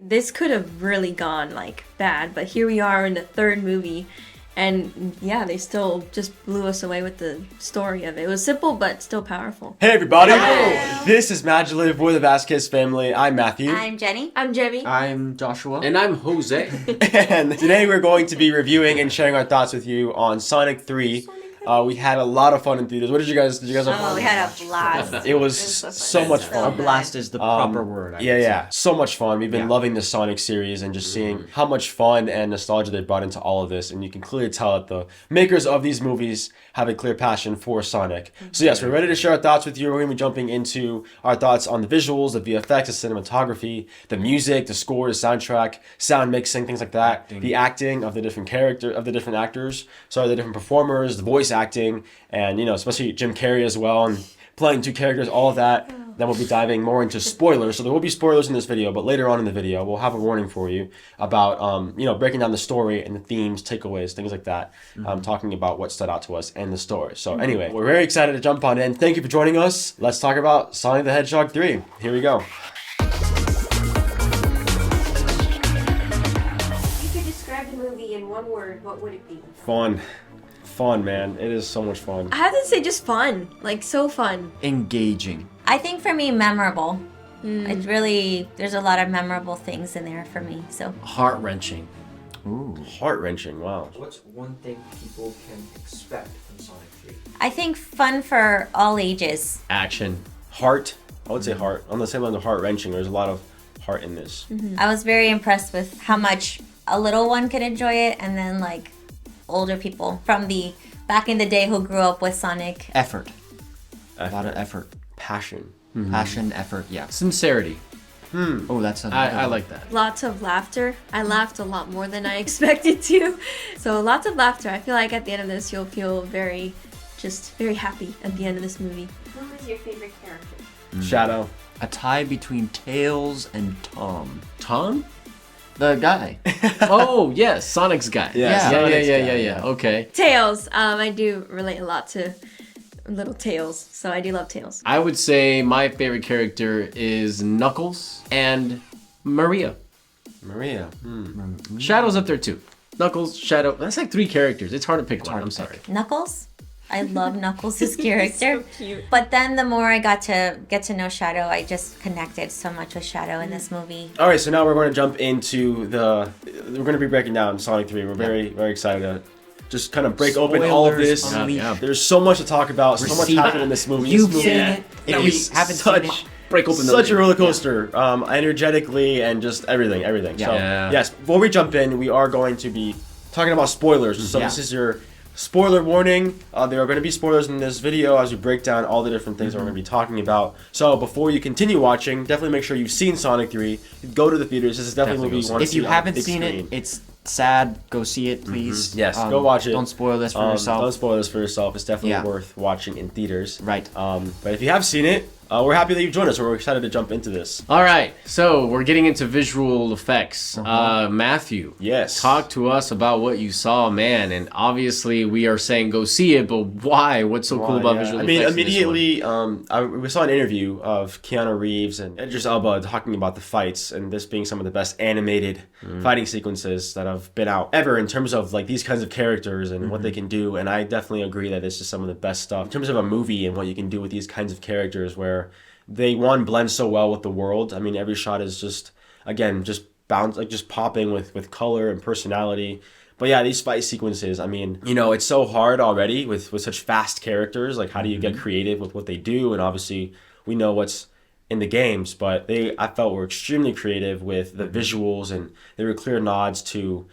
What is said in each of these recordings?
this could have really gone like bad, but here we are in the third movie. And yeah, they still just blew us away with the story of it. It was simple, but still powerful. Hey everybody! Hello. This is MaJeliv. We're the Vasquez family. I'm Matthew. I'm Jenny. I'm Jemmy. I'm Joshua. And I'm Jose. And today we're going to be reviewing and sharing our thoughts with you on Sonic 3. We had a lot of fun in theaters. What did you guys have fun? Oh, we had a blast. It was so much fun. A blast is the proper word. I would say. Yeah. So much fun. We've been loving the Sonic series and just seeing how much fun and nostalgia they brought into all of this. And you can clearly tell that the makers of these movies have a clear passion for Sonic. So yes, we're ready to share our thoughts with you. We're going to be jumping into our thoughts on the visuals, the VFX, the cinematography, the music, the score, the soundtrack, sound mixing, things like that. The acting of the different actors. So the different performers, the voice acting, and especially Jim Carrey as well, and playing two characters, all of that. Then we'll be diving more into spoilers. So there will be spoilers in this video, but later on in the video, we'll have a warning for you about, breaking down the story and the themes, takeaways, things like that, talking about what stood out to us and the story. So anyway, we're very excited to jump on in. Thank you for joining us. Let's talk about Sonic the Hedgehog 3. Here we go. If you could describe the movie in one word, what would it be? Fun, man. It is so much fun. I have to say just fun. Like, so fun. Engaging. I think for me, memorable. It's really, there's a lot of memorable things in there for me. So Heart-wrenching. Ooh. Heart-wrenching, wow. What's one thing people can expect from Sonic 3? I think fun for all ages. Action. Heart. I would say heart. On the same line of heart-wrenching, there's a lot of heart in this. I was very impressed with how much a little one could enjoy it, and then like older people from the back in the day who grew up with Sonic. Effort. A lot of effort. Passion. Passion, effort, yeah. Sincerity. Oh, that's a I like that. Lots of laughter. I laughed a lot more than I expected to. So lots of laughter. I feel like at the end of this, you'll feel very happy at the end of this movie. Who is your favorite character? Shadow. a tie between Tails and Tom. Tom? The guy. Oh, yes, Sonic's guy. Yeah, Sonic's guy. Yeah. Okay. Tails. I do relate a lot to little Tails, so I do love Tails. I would say my favorite character is Knuckles and Maria. Maria. Shadow's up there too. Knuckles, Shadow. That's like 3 characters. It's hard to pick one. I'm sorry. Knuckles? I love Knuckles' character. So cute. But then the more I got to get to know Shadow, I just connected so much with Shadow in this movie. All right, so now we're going to jump into we're going to be breaking down Sonic 3. We're very, very excited to just kind of break open all of this. Yeah. There's so much to talk about, so much happened in this movie. You've This seen movie it. If you haven't seen it, Break open the such a lid. roller coaster, energetically and just everything. So Yeah. yes, before we jump in, we are going to be talking about spoilers. So this is your spoiler warning. There are going to be spoilers in this video as we break down all the different things that we're going to be talking about. So before you continue watching, definitely make sure you've seen Sonic 3. Go to the theaters. This is definitely a movie you want to If see you on haven't big seen screen. it, it's sad. Go see it, please. Yes, go watch it. Don't spoil this for yourself. Don't spoil this for yourself. It's definitely Yeah. worth watching in theaters. Right. But if you have seen it, we're happy that you've joined us. We're excited to jump into this. All right, so we're getting into visual effects. Matthew, Yes. talk to us about what you saw, man. And obviously, we are saying go see it, but why? What's so cool about visual I mean, effects? in this one? immediately, we saw an interview of Keanu Reeves and Idris Elba talking about the fights, and this being some of the best animated fighting sequences that have been out ever in terms of like these kinds of characters and what they can do. And I definitely agree that this is some of the best stuff in terms of a movie and what you can do with these kinds of characters, where they blend so well with the world. I mean, every shot is just popping with color and personality. But yeah, these fight sequences, I mean, it's so hard already with such fast characters. Like, how do you get creative with what they do? And obviously, we know what's in the games, but I felt were extremely creative with the visuals, and there were clear nods to,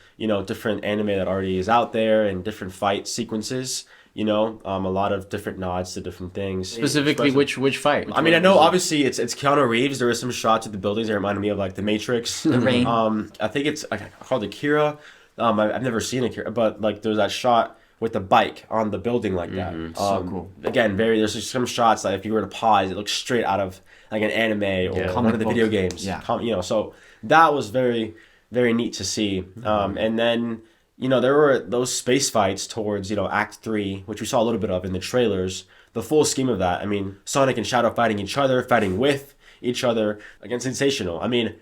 different anime that already is out there and different fight sequences. A lot of different nods to different things. Specifically, which fight? I mean, I know obviously it's Keanu Reeves. There were some shots of the buildings that reminded me of like The Matrix. The rain. I think it's called Akira. I've never seen Akira, but like there's that shot with the bike on the building like that. So cool. Again, there's just some shots that if you were to pause, it looks straight out of like an anime or one of the video games. Yeah. So that was very, very neat to see. And then, there were those space fights towards, Act 3, which we saw a little bit of in the trailers. The full scheme of that, I mean, Sonic and Shadow fighting each other, fighting with each other, again, sensational. I mean,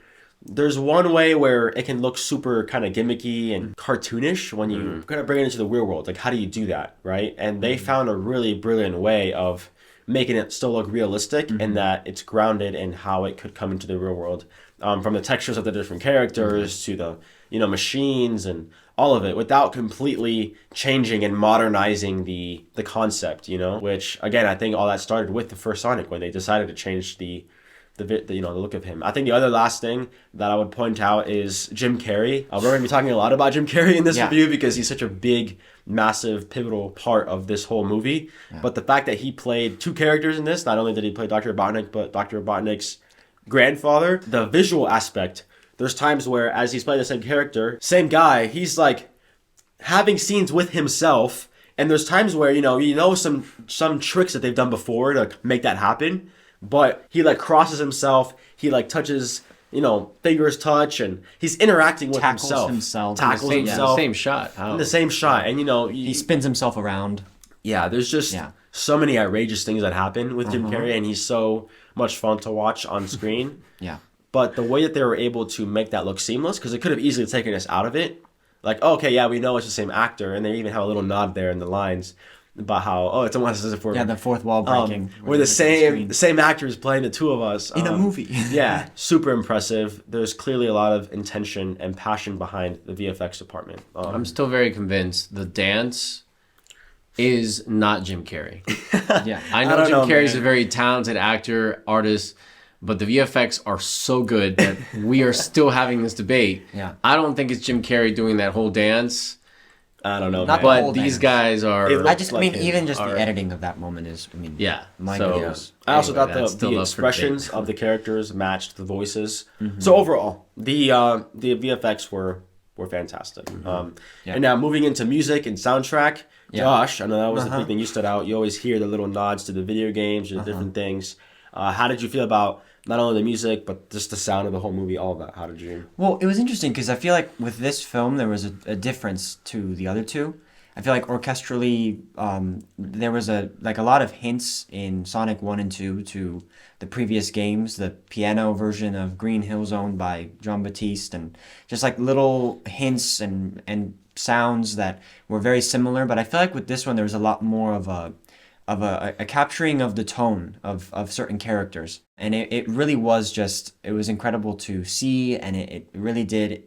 there's one way where it can look super kind of gimmicky and cartoonish when you kind of bring it into the real world. Like, how do you do that, right? And they found a really brilliant way of making it still look realistic in that it's grounded in how it could come into the real world. From the textures of the different characters to the, machines and all of it, without completely changing and modernizing the concept, which, again, I think all that started with the first Sonic when they decided to change the look of him. I think the other last thing that I would point out is Jim Carrey. We're going to be talking a lot about Jim Carrey in this review because he's such a big, massive, pivotal part of this whole movie. Yeah. But the fact that he played two characters in this, not only did he play Dr. Robotnik, but Dr. Robotnik's grandfather, the visual aspect, there's times where as he's playing the same character, same guy, he's like having scenes with himself. And there's times where, some tricks that they've done before to make that happen. But he crosses himself, he touches, fingers touch, and he's interacting with himself. Tackles himself. Yeah, the same shot. In the same shot. And he spins himself around. Yeah, there's just so many outrageous things that happen with Jim Carrey, and he's so much fun to watch on screen. Yeah. But the way that they were able to make that look seamless, because it could have easily taken us out of it. We know it's the same actor, and they even have a little nod there in the lines about how it's almost as if we're the fourth wall breaking. We're the same actors playing the two of us in a movie. Yeah, super impressive. There's clearly a lot of intention and passion behind the VFX department. I'm still very convinced the dance is not Jim Carrey. Yeah, I know Jim Carrey's a very talented actor, artist, but the VFX are so good that we are still having this debate. Yeah, I don't think it's Jim Carrey doing that whole dance. I don't know, but these guys are. The editing of that moment is. Yeah. My goodness. I also thought the expressions of the characters matched the voices. So overall, the VFX were fantastic. And now moving into music and soundtrack, Josh, I know that was the big thing you stood out. You always hear the little nods to the video games or different things. How did you feel about not only the music, but just the sound of the whole movie, all of that? How did you... Well, it was interesting because I feel like with this film, there was a difference to the other two. I feel like orchestrally, there was a lot of hints in Sonic 1 and 2 to the previous games, the piano version of Green Hill Zone by Jean-Baptiste, and just little hints and sounds that were very similar. But I feel like with this one, there was a lot more of a capturing of the tone of certain characters. And it really was it was incredible to see, and it really did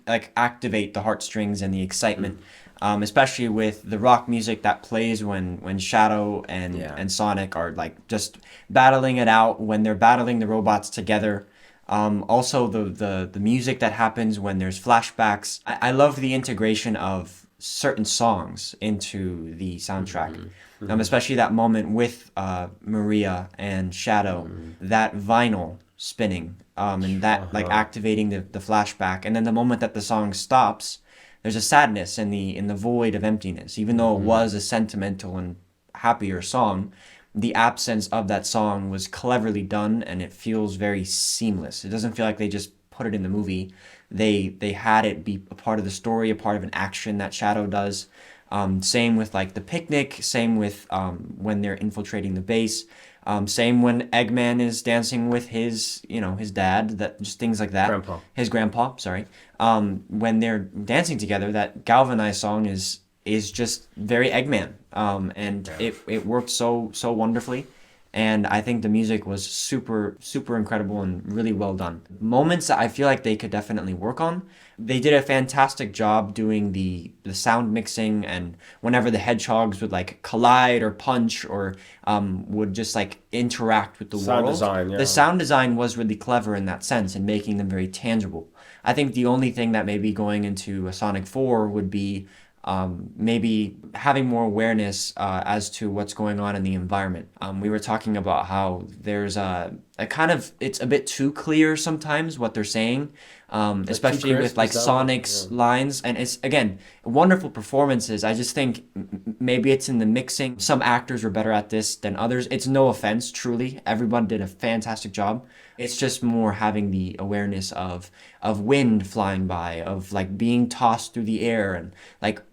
activate the heartstrings and the excitement, especially with the rock music that plays when Shadow and Sonic are just battling it out, when they're battling the robots together. Also the music that happens when there's flashbacks. I love the integration of certain songs into the soundtrack. Especially that moment with Maria and Shadow, that vinyl spinning, and that activating the flashback, and then the moment that the song stops, there's a sadness in the void of emptiness. Even though it was a sentimental and happier song, the absence of that song was cleverly done, and it feels very seamless. It doesn't feel like they just put it in the movie. They had it be a part of the story, a part of an action that Shadow does. Same with the picnic, same with when they're infiltrating the base, same when Eggman is dancing with his dad, just things like that. His grandpa, sorry. When they're dancing together, that galvanized song is just very Eggman, and it worked so wonderfully. And I think the music was super, super incredible and really well done. Moments that I feel like they could definitely work on. They did a fantastic job doing the sound mixing, and whenever the hedgehogs would collide or punch or would just interact with the sound world. Design, yeah. The sound design was really clever in that sense and making them very tangible. I think the only thing that maybe going into a Sonic 4 would be maybe having more awareness as to what's going on in the environment. We were talking about how there's it's a bit too clear sometimes what they're saying, especially with Sonic's lines. And it's, again, wonderful performances. I just think maybe it's in the mixing. Some actors were better at this than others. It's no offense, truly. Everyone did a fantastic job. It's just more having the awareness of wind flying by, of being tossed through the air, and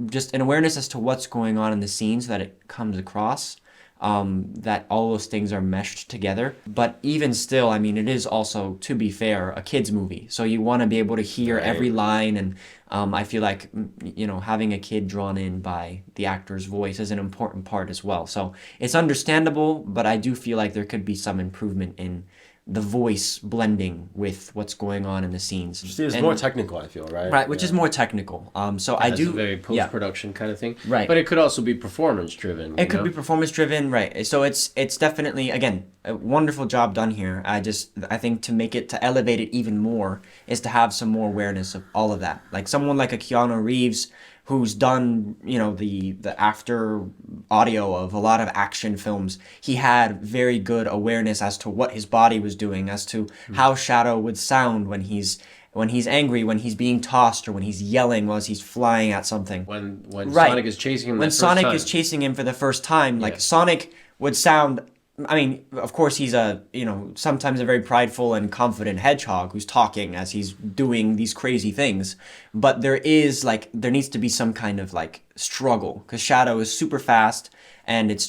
just an awareness as to what's going on in the scene so that it comes across. that all those things are meshed together. But even still, I mean, it is also, to be fair, a kids movie. So you want to be able to hear every line, and I feel like, you know, having a kid drawn in by the actor's voice is an important part as well. So it's understandable, but I do feel like there could be some improvement in the voice blending with what's going on in the scenes. It's more technical, I feel, right? Right, which is more technical. So I That's do a very post-production kind of thing. Right. But it could also be performance-driven. It could be performance driven, right? So it's definitely, again, a wonderful job done here. I think to elevate it even more is to have some more awareness of all of that. Like someone like a Keanu Reeves, who's done, you know, the after audio of a lot of action films. He had very good awareness as to what his body was doing, as to how Shadow would sound when he's angry, when he's being tossed, or when he's yelling while he's flying at something. When Right. Sonic is chasing him When the first Sonic time. is chasing him for the first time, like Sonic would sound. I mean, of course, he's sometimes a very prideful and confident hedgehog who's talking as he's doing these crazy things. But there needs to be some kind of like struggle, because Shadow is super fast, and it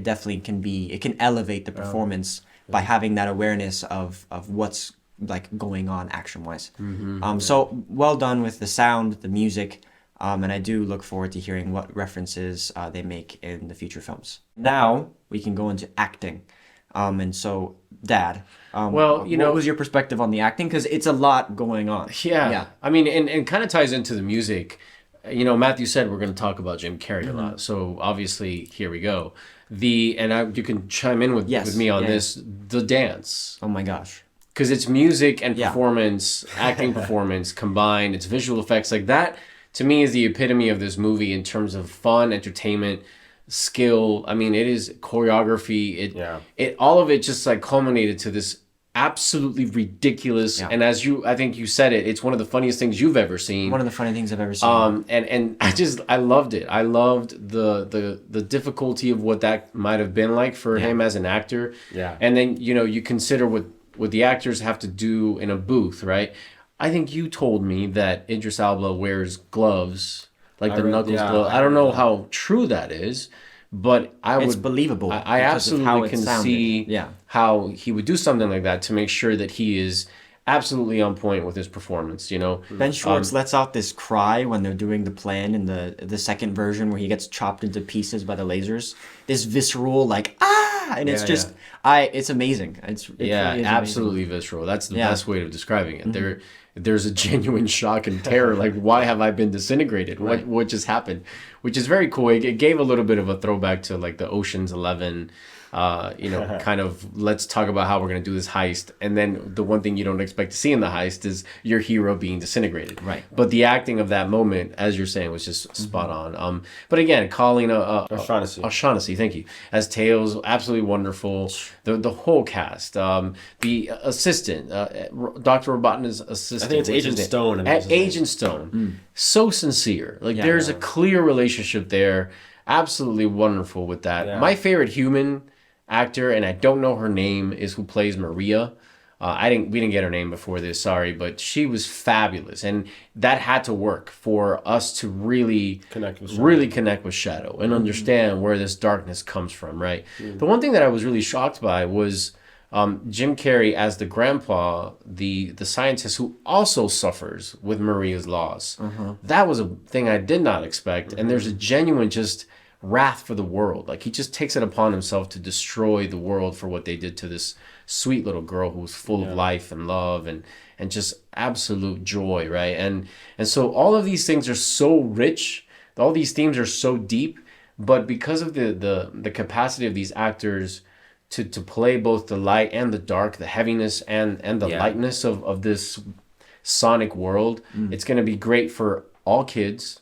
definitely can elevate the performance by having that awareness of what's like going on action wise. So well done with the sound, the music. And I do look forward to hearing what references they make in the future films. Now we can go into acting. And so, Dad, what was your perspective on the acting? Because it's a lot going on. Yeah. I mean, and kind of ties into the music. You know, Matthew said we're going to talk about Jim Carrey a lot. So obviously, here we go. You can chime in with me on this. The dance. Oh my gosh. Because it's music and performance, acting performance combined. It's visual effects like that. To me, is the epitome of this movie in terms of fun, entertainment, skill. I mean, it is choreography. It all of it just like culminated to this absolutely ridiculous. And as I think you said it, it's one of the funniest things you've ever seen. One of the funny things I've ever seen. And I loved it. I loved the difficulty of what that might have been like for him as an actor. Yeah. And then you consider what the actors have to do in a booth, right? I think you told me that Idris Elba wears gloves, like the knuckles gloves. I don't know how true that is, but it's believable. I absolutely can see how he would do something like that to make sure that he is absolutely on point with his performance. Ben Schwartz lets out this cry when they're doing the plan in the second version, where he gets chopped into pieces by the lasers. This visceral, like, and it's it's amazing. It's really absolutely amazing. Visceral. That's the best way of describing it. There's a genuine shock and terror, like, why have I been disintegrated? What just happened? Which is very cool. It gave a little bit of a throwback to like the Ocean's 11, kind of, let's talk about how we're going to do this heist. And then the one thing you don't expect to see in the heist is your hero being disintegrated. Right. But the acting of that moment, as you're saying, was just spot on. But again, Colleen O'Shaughnessy, thank you, as Tails, absolutely wonderful. The whole cast, the assistant, Dr. Robotnik's assistant. I think it's Agent Stone. Agent Stone. So sincere. Like, there's a clear relationship there. Absolutely wonderful with that. Yeah. My favorite human actor, and I don't know her name, is who plays Maria. We didn't get her name before this, sorry, but she was fabulous, and that had to work for us to really connect with Shadow and understand where this darkness comes from. Right. The one thing that I was really shocked by was Jim Carrey as the grandpa, the scientist who also suffers with Maria's loss. That was a thing I did not expect, and there's a genuine just wrath for the world. Like, he just takes it upon himself to destroy the world for what they did to this sweet little girl who was full of life and love and just absolute joy, right? And so all of these things are so rich, all these themes are so deep, but because of the capacity of these actors to play both the light and the dark, the heaviness and the lightness of this Sonic world, it's going to be great for all kids.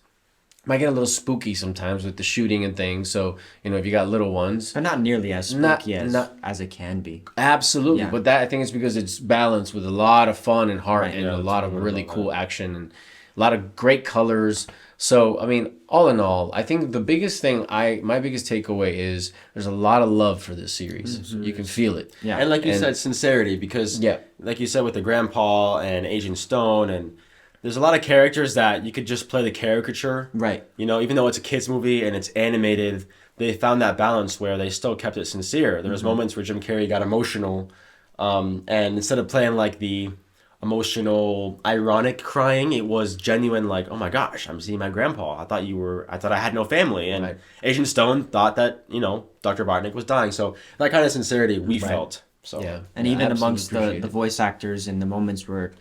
Might get a little spooky sometimes with the shooting and things. So, if you got little ones. But not nearly as spooky as it can be. Absolutely. Yeah. But that, I think, is because it's balanced with a lot of fun and heart and a lot of really cool action and a lot of great colors. So, I mean, all in all, I think the biggest thing, my biggest takeaway is there's a lot of love for this series. You can feel it. Yeah. And like you said, sincerity, because like you said with the grandpa and Agent Stone, and there's a lot of characters that you could just play the caricature. Right. Even though it's a kids movie and it's animated, they found that balance where they still kept it sincere. There was moments where Jim Carrey got emotional, and instead of playing like the emotional, ironic crying, it was genuine, like, oh my gosh, I'm seeing my grandpa. I thought I had no family. And Agent Stone thought that, Dr. Robotnik was dying. So that kind of sincerity we felt. So Yeah. And even amongst the voice actors in the moments where,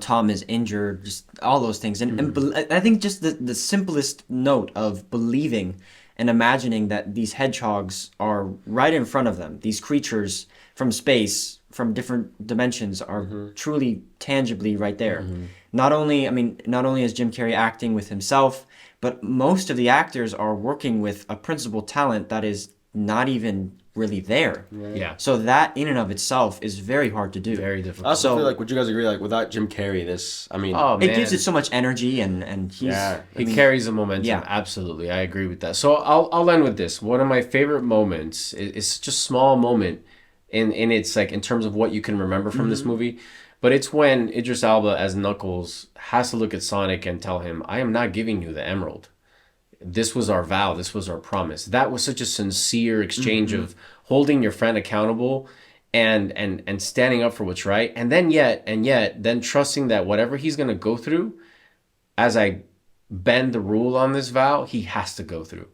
Tom is injured, just all those things. And I think just the simplest note of believing and imagining that these hedgehogs are right in front of them, these creatures from space, from different dimensions, are truly tangibly right there. Not only is Jim Carrey acting with himself, but most of the actors are working with a principal talent that is not even really there. Yeah. So that in and of itself is very hard to do. Very difficult. I also feel like, would you guys agree, like, without Jim Carrey, It gives it so much energy, and he's... He carries the momentum. Yeah. Absolutely. I agree with that. So I'll end with this. One of my favorite moments is just a small moment in its, like, in terms of what you can remember from this movie. But it's when Idris Elba as Knuckles has to look at Sonic and tell him, I am not giving you the emerald. This was our vow. This was our promise. That was such a sincere exchange of holding your friend accountable and standing up for what's right. And then trusting that whatever he's going to go through, as I bend the rule on this vow, he has to go through.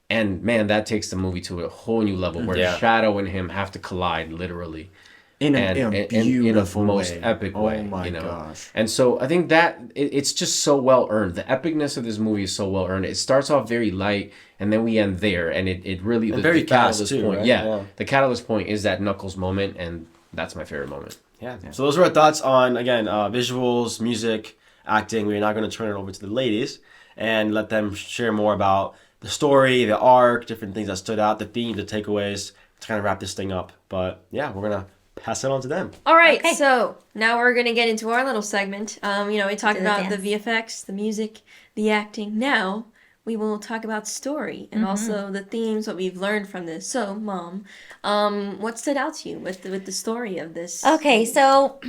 And man, that takes the movie to a whole new level where Shadow and him have to collide literally. In a beautiful most way. epic way. Oh my gosh. And so I think that it's just so well earned. The epicness of this movie is so well earned. It starts off very light and then we end there. And it really... And very fast too, point, right? yeah. The catalyst point is that Knuckles moment, and that's my favorite moment. Yeah. So those were our thoughts on, again, visuals, music, acting. We're now going to turn it over to the ladies and let them share more about the story, the arc, different things that stood out, the themes, the takeaways, to kind of wrap this thing up. But yeah, we're going to pass it on to them. All right, so now we're going to get into our little segment. We talked about the VFX, the music, the acting. Now we will talk about story and also the themes, what we've learned from this. So, Mom, what stood out to you with the story of this? Okay, so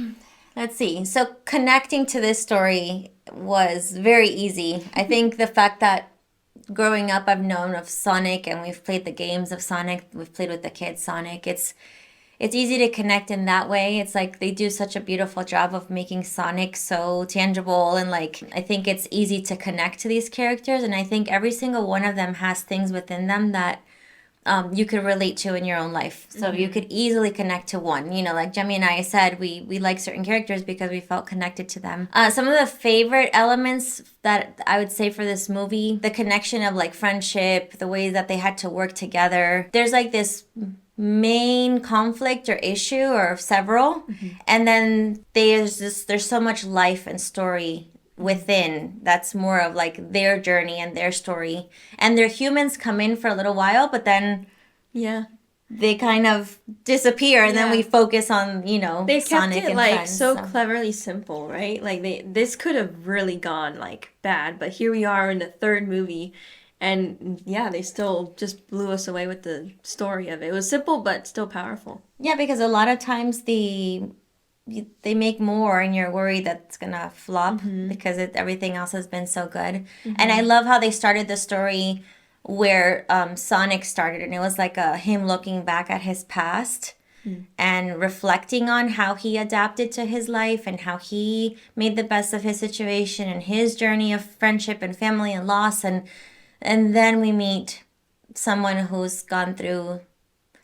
let's see. So connecting to this story was very easy. I think the fact that growing up I've known of Sonic and we've played the games of Sonic, we've played with the kids Sonic, it's easy to connect in that way. It's like they do such a beautiful job of making Sonic so tangible, and like I think it's easy to connect to these characters, and I think every single one of them has things within them that you could relate to in your own life. So you could easily connect to one. Like Jemmy and I said, we like certain characters because we felt connected to them. Some of the favorite elements that I would say for this movie, the connection of like friendship, the way that they had to work together. There's like this main conflict or issue or several, and then there's so much life and story within that's more of like their journey and their story, and their humans come in for a little while, but then they kind of disappear, and then we focus on they Sonic kept it and like friends, so cleverly simple, right? Like this could have really gone like bad, but here we are in the third movie. And they still just blew us away with the story of it. It was simple, but still powerful. Yeah, because a lot of times they make more and you're worried that it's going to flop because everything else has been so good. And I love how they started the story where Sonic started. And it was like him looking back at his past and reflecting on how he adapted to his life and how he made the best of his situation and his journey of friendship and family and loss. And then we meet someone who's gone through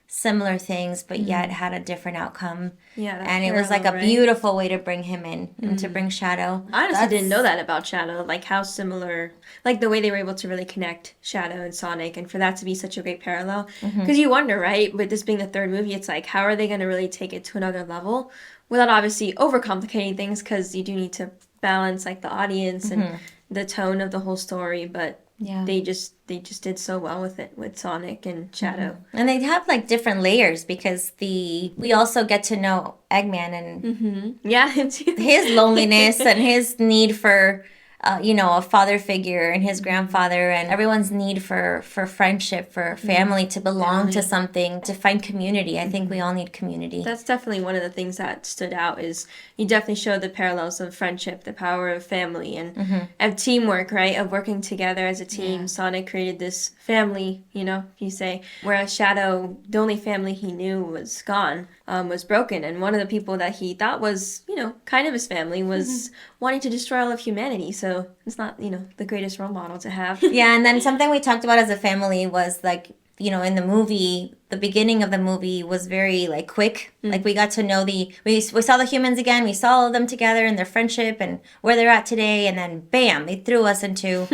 similar things, but yet had a different outcome. Yeah, and it was like a beautiful way to bring him in and to bring Shadow. I honestly didn't know that about Shadow, like how similar, like the way they were able to really connect Shadow and Sonic, and for that to be such a great parallel. Because you wonder, right, with this being the third movie, it's like, how are they going to really take it to another level without obviously overcomplicating things, because you do need to balance like the audience and the tone of the whole story, but they just did so well with it, with Sonic and Shadow. And they have like different layers because we also get to know Eggman and him too. His loneliness and his need for a father figure and his grandfather and everyone's need for friendship, for family, to belong to something, to find community. I think we all need community. That's definitely one of the things that stood out, is you definitely show the parallels of friendship, the power of family, and of teamwork, right? Of working together as a team. Yeah. Sonic created this family, you say, whereas Shadow, the only family he knew was gone, was broken. And one of the people that he thought was, kind of his family was wanting to destroy all of humanity. So it's not, the greatest role model to have. Yeah, and then something we talked about as a family was like, in the movie, the beginning of the movie was very like quick. Like we got to know we saw the humans again. We saw all of them together and their friendship and where they're at today. And then bam, they threw us into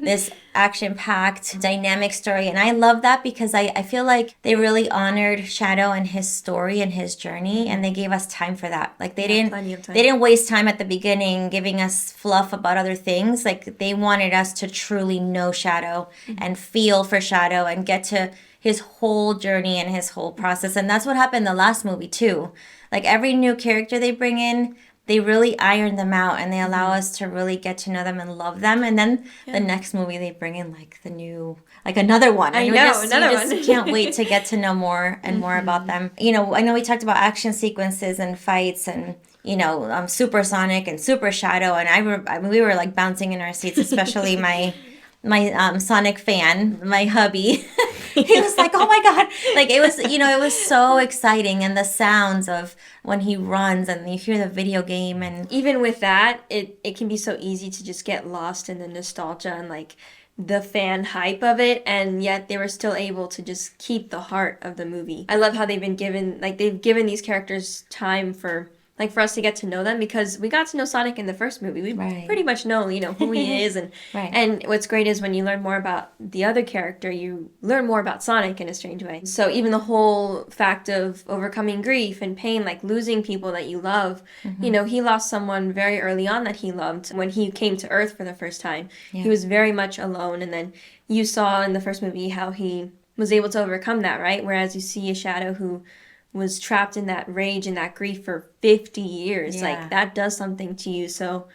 this action-packed, dynamic story. And I love that because I feel like they really honored Shadow and his story and his journey, and they gave us time for that. Like they didn't waste time at the beginning giving us fluff about other things. Like they wanted us to truly know Shadow and feel for Shadow and get to his whole journey and his whole process. And that's what happened in the last movie too. Like every new character they bring in, they really iron them out and they allow us to really get to know them and love them. And then the next movie they bring in another one. And another one. You can't wait to get to know more and more about them. I know we talked about action sequences and fights and Super Sonic and Super Shadow, and we were like bouncing in our seats, especially my Sonic fan, my hubby. He was like, oh my God. Like it was so exciting. And the sounds of when he runs and you hear the video game, and even with that, it can be so easy to just get lost in the nostalgia and like the fan hype of it, and yet they were still able to just keep the heart of the movie. I love how they've given these characters time for us to get to know them, because we got to know Sonic in the first movie. We pretty much know, who he is. And and what's great is when you learn more about the other character, you learn more about Sonic in a strange way. So even the whole fact of overcoming grief and pain, like losing people that you love, he lost someone very early on that he loved when he came to Earth for the first time. Yeah. He was very much alone. And then you saw in the first movie how he was able to overcome that, right? Whereas you see a Shadow who was trapped in that rage and that grief for 50 years. Yeah. Like, that does something to you. So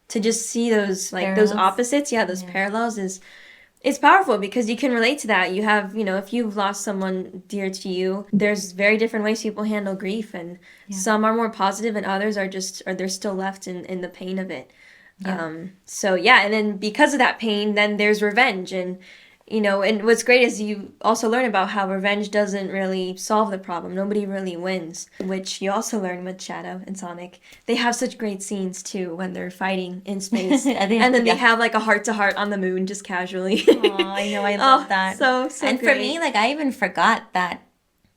to just see those, those opposites, those parallels it's powerful, because you can relate to that. You have, if you've lost someone dear to you, there's very different ways people handle grief, and some are more positive and others are they're still left in the pain of it. Yeah. And then because of that pain, then there's revenge, and and what's great is you also learn about how revenge doesn't really solve the problem. Nobody really wins, which you also learn with Shadow and Sonic. They have such great scenes, too, when they're fighting in space. And then they have, a heart-to-heart on the moon, just casually. Oh, I know. I love that. So and great. For me, I even forgot that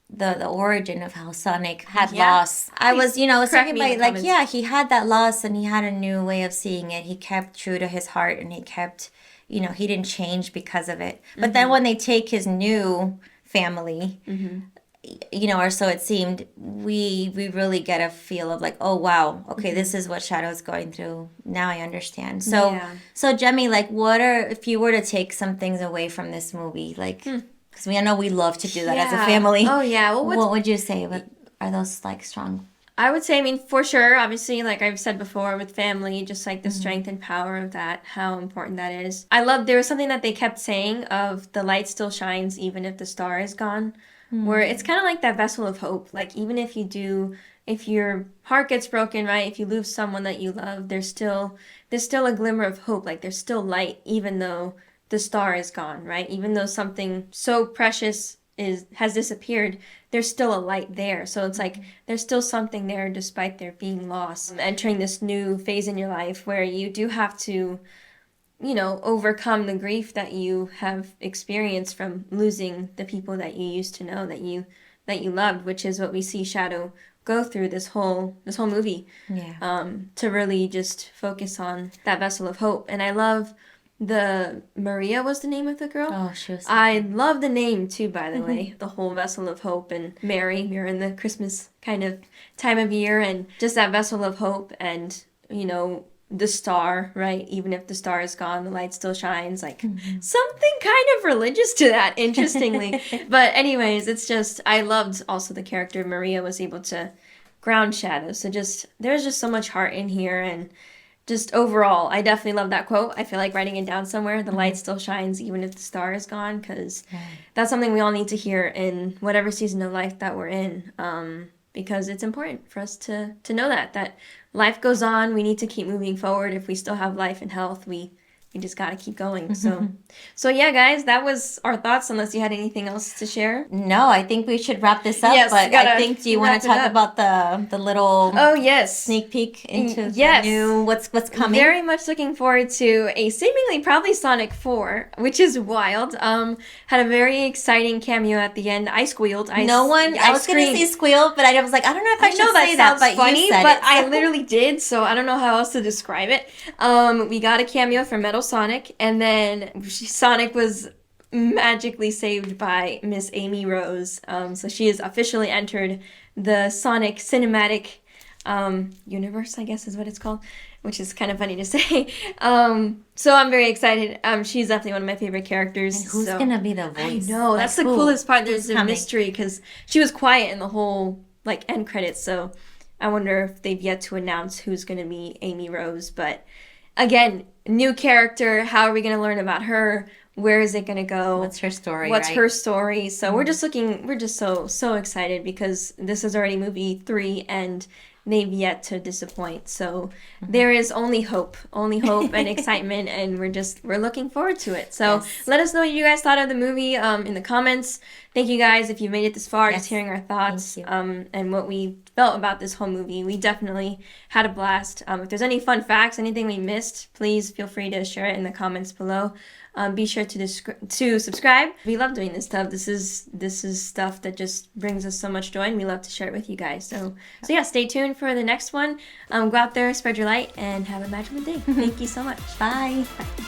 the origin of how Sonic had loss. I was, talking about, he had that loss and he had a new way of seeing it. He kept true to his heart and he kept... he didn't change because of it. But then when they take his new family, or so it seemed, we really get a feel of oh, wow, okay, this is what Shadow's going through. Now I understand. So, Jemmy, if you were to take some things away from this movie, because I know we love to do that as a family. Oh, yeah. Well, what would you say? What are those, strong... I would say, for sure, obviously, like I've said before, with family, just the strength and power of that, how important that is. I love, there was something that they kept saying of the light still shines even if the star is gone, where it's kind of like that vessel of hope. Even if your heart gets broken, right, if you lose someone that you love, there's still a glimmer of hope. There's still light, even though the star is gone, right? Even though something so precious has disappeared, there's still a light there. So it's there's still something there despite there being loss. Entering this new phase in your life where you do have to, overcome the grief that you have experienced from losing the people that you used to know, that you loved, which is what we see Shadow go through this whole movie. Yeah. To really just focus on that vessel of hope. And I love Maria was the name of the girl. Oh, she was. I love the name too, by the way. The whole vessel of hope, and Mary, you're in the Christmas kind of time of year, and just that vessel of hope, and the star, right? Even if the star is gone, the light still shines. Something kind of religious to that, interestingly. But anyways, it's just, I loved also the character Maria was able to ground Shadow. So there's just so much heart in here, and just overall, I definitely love that quote. I feel like writing it down somewhere. The light still shines even if the star is gone, because that's something we all need to hear in whatever season of life that we're in. Because it's important for us to know that life goes on. We need to keep moving forward. If we still have life and health, we just got to keep going. So yeah, guys, that was our thoughts, unless you had anything else to share. No, I think we should wrap this up. Yes, but I think, do you want wrap to it talk up. about the little Yes. sneak peek into Yes. the new what's coming? Very much looking forward to a seemingly probably Sonic 4, which is wild. Had a very exciting cameo at the end. I squealed. I was going to say squeal, but I was like, I don't know if I should say that, but funny, you said but it. I literally did, so I don't know how else to describe it. We got a cameo from Metal Sonic, and then Sonic was magically saved by Miss Amy Rose. So she has officially entered the Sonic cinematic universe, I guess is what it's called, which is kind of funny to say. So I'm very excited. She's definitely one of my favorite characters. And who's going to be the voice? I know, Like, that's the who? coolest part. Who's There's a coming? mystery, because she was quiet in the whole end credits, so I wonder if they've yet to announce who's going to be Amy Rose. But again, new character. How are we going to learn about her? Where is it going to go? What's her story? What's right? her story? So we're just so excited, because this is already movie 3 and they've yet to disappoint. So there is only hope and excitement, and we're looking forward to it. So let us know what you guys thought of the movie in the comments. Thank you guys if you made it this far, just hearing our thoughts and what we felt about this whole movie. We definitely had a blast. If there's any fun facts, anything we missed, please feel free to share it in the comments below. Be sure to subscribe. We love doing this stuff. This is stuff that just brings us so much joy, and we love to share it with you guys. So yeah, stay tuned for the next one. Go out there, spread your light, and have a magical day. Thank you so much. Bye. Bye.